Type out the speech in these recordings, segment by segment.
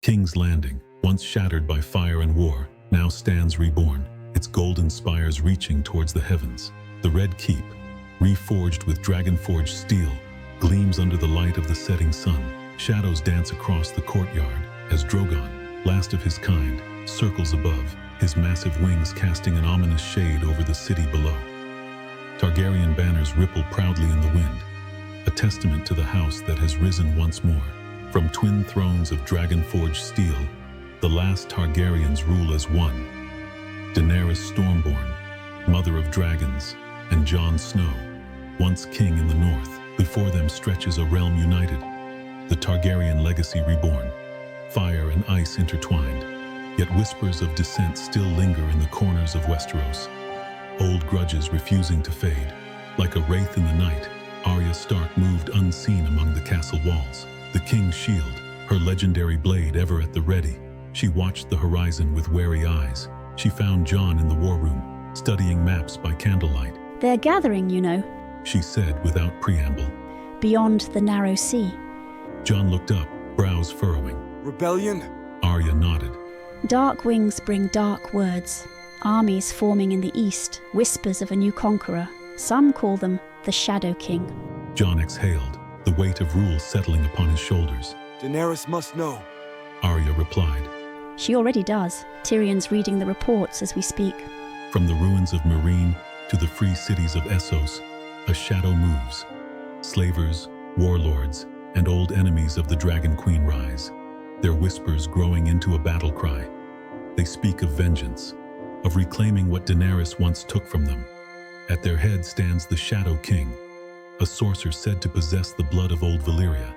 King's Landing, once shattered by fire and war, now stands reborn, its golden spires reaching towards the heavens. The Red Keep, reforged with dragon-forged steel, gleams under the light of the setting sun. Shadows dance across the courtyard as Drogon, last of his kind, circles above, his massive wings casting an ominous shade over the city below. Targaryen banners ripple proudly in the wind, a testament to the house that has risen once more. From twin thrones of dragon-forged steel, the last Targaryens rule as one. Daenerys Stormborn, mother of dragons, and Jon Snow, once king in the north. Before them stretches a realm united, the Targaryen legacy reborn, fire and ice intertwined. Yet whispers of dissent still linger in the corners of Westeros, old grudges refusing to fade. Like a wraith in the night, Arya Stark moved unseen among the castle walls, the king's shield, her legendary blade ever at the ready. She watched the horizon with wary eyes. She found Jon in the war room, studying maps by candlelight. "They're gathering, you know," she said without preamble. "beyond the narrow sea." Jon looked up, brows furrowing. "Rebellion?" Arya nodded. Dark winds bring dark words. Armies forming in the east, whispers of a new conqueror. Some call them the Shadow King. Jon exhaled, the weight of rule settling upon his shoulders. "Daenerys must know." Arya replied. She already does. Tyrion's reading the reports as we speak. From the ruins of Meereen to the free cities of Essos, a shadow moves. Slavers, warlords, and old enemies of the Dragon Queen rise, their whispers growing into a battle cry. They speak of vengeance, of reclaiming what Daenerys once took from them. At their head stands the Shadow King, a sorcerer said to possess the blood of old Valyria,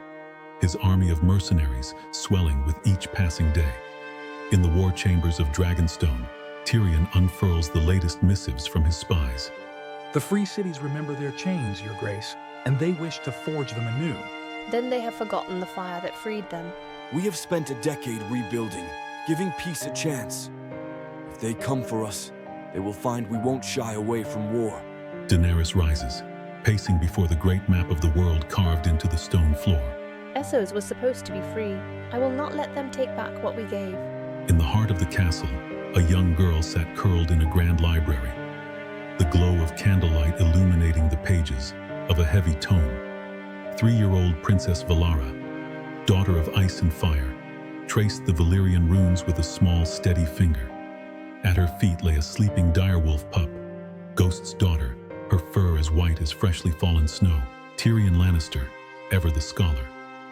his army of mercenaries swelling with each passing day. In the war chambers of Dragonstone, Tyrion unfurls the latest missives from his spies. The free cities remember their chains, Your Grace, and they wish to forge them anew. Then they have forgotten the fire that freed them. We have spent a decade rebuilding, giving peace a chance. If they come for us, they will find we won't shy away from war. Daenerys rises, pacing before the great map of the world carved into the stone floor. Essos was supposed to be free. I will not let them take back what we gave. In the heart of the castle, a young girl sat curled in a grand library, the glow of candlelight illuminating the pages of a heavy tome. 3-year-old Princess Valyria, daughter of ice and fire, traced the Valyrian runes with a small, steady finger. At her feet lay a sleeping direwolf pup, Ghost's daughter, her fur as white as freshly fallen snow. Tyrion Lannister, ever the scholar,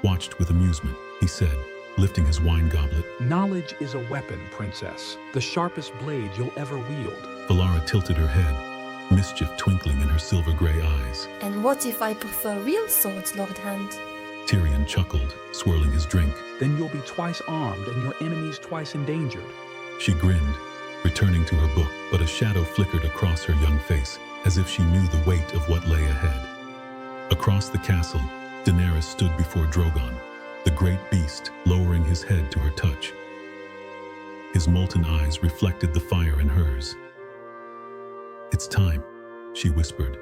watched with amusement. He said, lifting his wine goblet. Knowledge is a weapon, Princess, the sharpest blade you'll ever wield. Valyria tilted her head, mischief twinkling in her silver-gray eyes. And what if I prefer real swords, Lord Hand? Tyrion chuckled, swirling his drink. Then you'll be twice armed and your enemies twice endangered. She grinned, returning to her book, but a shadow flickered across her young face, as if she knew the weight of what lay ahead. Across the castle, Daenerys stood before Drogon, the great beast, lowering his head to her touch. His molten eyes reflected the fire in hers. "It's time," she whispered.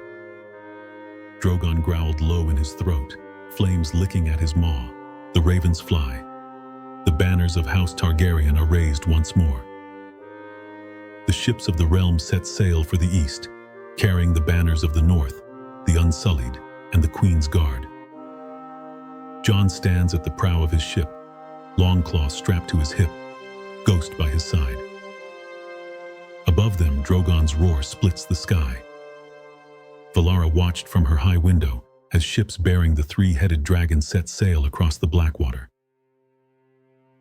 Drogon growled low in his throat, flames licking at his maw. The ravens fly. The banners of House Targaryen are raised once more. The ships of the realm set sail for the east, carrying the banners of the north, the Unsullied, and the Queen's Guard. Jon stands at the prow of his ship, Longclaw strapped to his hip, Ghost by his side. Above them, Drogon's roar splits the sky. Valyria watched from her high window as ships bearing the 3-headed dragon set sail across the Blackwater.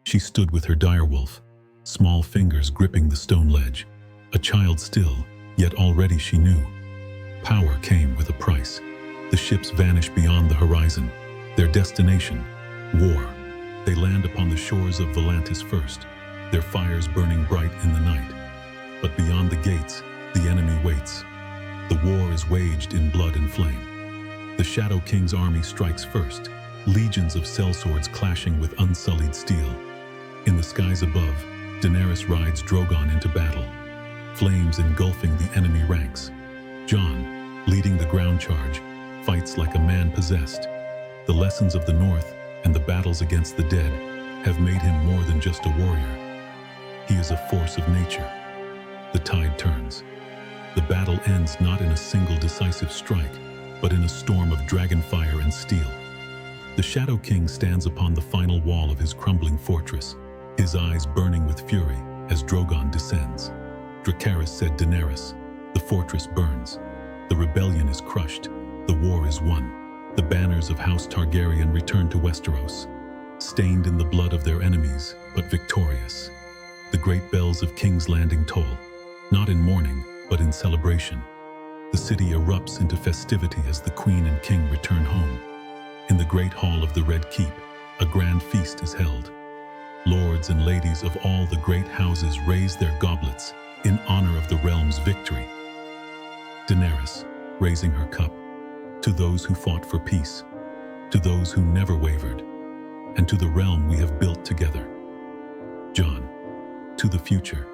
She stood with her direwolf, small fingers gripping the stone ledge, a child still, yet already she knew. Power came with a price. The ships vanish beyond the horizon. Their destination, war. They land upon the shores of Volantis first, their fires burning bright in the night. But beyond the gates, the enemy waits. The war is waged in blood and flame. The Shadow King's army strikes first, legions of sellswords clashing with unsullied steel. In the skies above, Daenerys rides Drogon into battle, flames engulfing the enemy ranks. Jon, leading the ground charge, fights like a man possessed. The lessons of the North and the battles against the dead have made him more than just a warrior. He is a force of nature. The tide turns. The battle ends not in a single decisive strike, but in a storm of dragonfire and steel. The Shadow King stands upon the final wall of his crumbling fortress, his eyes burning with fury as Drogon descends. Dracarys said, "Daenerys, the fortress burns. The rebellion is crushed. The war is won. The banners of House Targaryen return to Westeros, stained in the blood of their enemies, but victorious. The great bells of King's Landing toll, not in mourning, but in celebration. The city erupts into festivity as the Queen and King return home. In the great hall of the Red Keep, a grand feast is held. Lords and ladies of all the great houses raise their goblets in honor of the realm's victory. Daenerys, raising her cup, to those who fought for peace, to those who never wavered, and to the realm we have built together. Jon, to the future."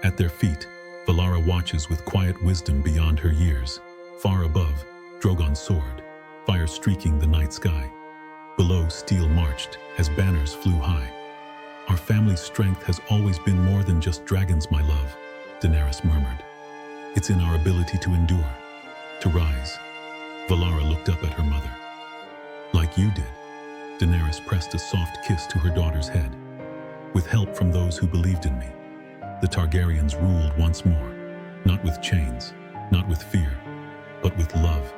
At their feet, Valyria watches with quiet wisdom beyond her years. Far above, Drogon's sword, fire streaking the night sky. Below, steel marched as banners flew high. "Our family's strength has always been more than just dragons, my love," Daenerys murmured. "It's in our ability to endure, to rise." Valyria looked up at her mother. "Like you did." Daenerys pressed a soft kiss to her daughter's head. "With help from those who believed in me, the Targaryens ruled once more, not with chains, not with fear, but with love.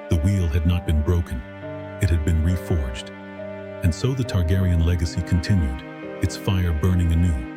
The wheel had not been broken, it had been reforged. And so the Targaryen legacy continued, its fire burning anew,